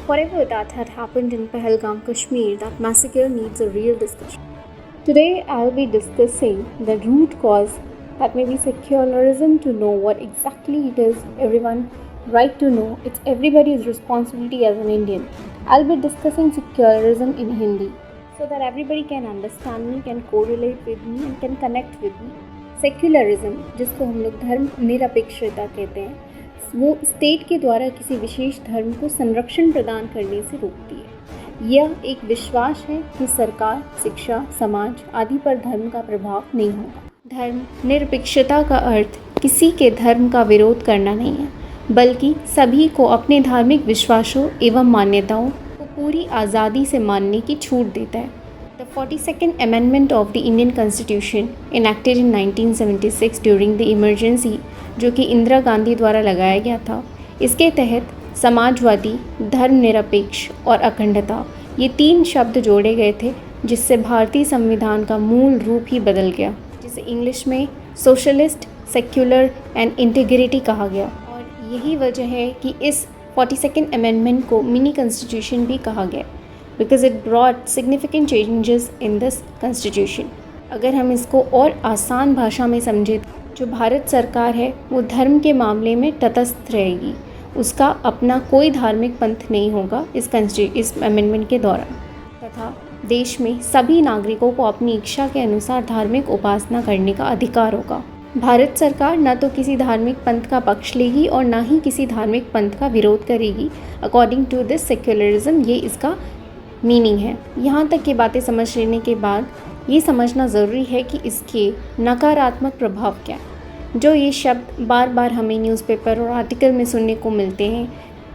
Whatever that had happened in Pahalgam, Kashmir, that massacre needs a real discussion. Today, I'll be discussing the root cause, that may be secularism, to know what exactly it is. Everyone right to know. It's everybody's responsibility as an Indian. I'll be discussing secularism in Hindi so that everybody can understand me, can correlate with me and can connect with me. Secularism, जिसको हम लोग धर्म निरपेक्षता कहते हैं, वो state के द्वारा किसी विशेष धर्म को संरक्षण प्रदान करने से रोकती है। यह एक विश्वास है कि सरकार, शिक्षा, समाज आदि पर धर्म का प्रभाव नहीं होगा। धर्म निरपेक्षता का अर्थ किसी के धर्म का विरोध करना नहीं है, बल्कि सभी को अपने धार्मिक विश्वासों एवं मान्यताओं को पूरी आज़ादी से मानने की छूट देता है। The 42nd Amendment of the Indian Constitution, enacted in 1976 during the emergency, जो कि इंदिरा गांधी द्वारा लगाया गया था, इसके तहत समाजवादी, धर्मनिरपेक्ष और अखंडता, ये 3 शब्द जोड़े गए थे, जिससे भारतीय संविधान का मूल रूप ही बदल गया, जिसे इंग्लिश में सोशलिस्ट, सेक्युलर एंड इंटीग्रिटी कहा गया। और यही वजह है कि इस 42nd अमेंडमेंट को मिनी कॉन्स्टिट्यूशन भी कहा गया, because it brought significant changes in this constitution। अगर हम इसको और आसान भाषा में समझें, जो भारत सरकार है वो धर्म के मामले में तटस्थ रहेगी, उसका अपना कोई धार्मिक पंथ नहीं होगा इस अमेंडमेंट के दौरान, तथा देश में सभी नागरिकों को अपनी इच्छा के अनुसार धार्मिक उपासना करने का अधिकार होगा। भारत सरकार न तो किसी धार्मिक पंथ का पक्ष लेगी और ना ही किसी धार्मिक पंथ का विरोध करेगी। अकॉर्डिंग टू दिस सेक्युलरिज्म, ये इसका मीनिंग है। यहाँ तक की बातें समझ लेने के बाद ये समझना ज़रूरी है कि इसके नकारात्मक प्रभाव क्या है। जो ये शब्द बार बार हमें न्यूज़पेपर और आर्टिकल में सुनने को मिलते हैं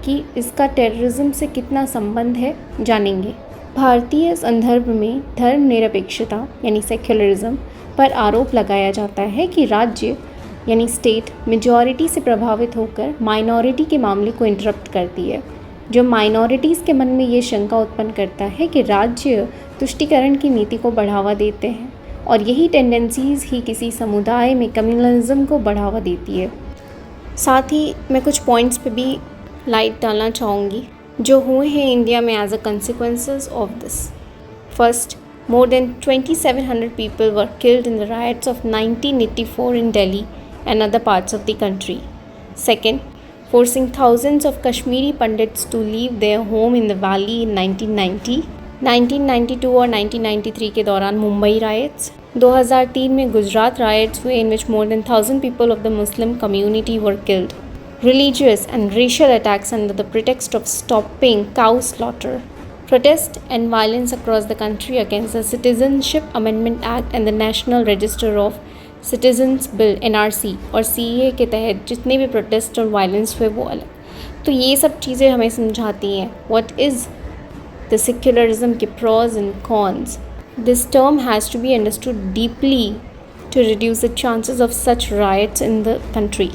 कि इसका टेररिज्म से कितना संबंध है, जानेंगे। भारतीय संदर्भ में धर्मनिरपेक्षता यानी सेक्युलरिज्म पर आरोप लगाया जाता है कि राज्य यानी स्टेट मेजॉरिटी से प्रभावित होकर माइनॉरिटी के मामले को इंटरप्ट करती है, जो माइनॉरिटीज़ के मन में ये शंका उत्पन्न करता है कि राज्य तुष्टीकरण की नीति को बढ़ावा देते हैं और यही टेंडेंसीज़ ही किसी समुदाय में कम्युनलिज्म को बढ़ावा देती है। साथ ही मैं कुछ पॉइंट्स पे भी लाइट डालना चाहूँगी जो हुए हैं इंडिया में as a consequences of this. First, more than 2,700 people were killed in the riots of 1984 in Delhi and other parts of the country. Second, forcing thousands of Kashmiri Pandits to leave their home in the valley in 1990, 1992 और 1993 के दौरान Mumbai rights, 2003 में Gujarat rights हुए in which more than 1,000 people of the Muslim community were killed. Religious and racial attacks under the pretext of stopping cow slaughter. Protest and violence across the country against the Citizenship Amendment Act and the National Register of Citizens Bill NRC और CA के तहत जितने भी protest और violence हुए वो अलग। तो ये सब चीज़ें हमें समझाती हैं व्हाट इज़ द सेक्युलरिज्म के pros and cons. This term has to be understood deeply to reduce the chances of such riots in the country.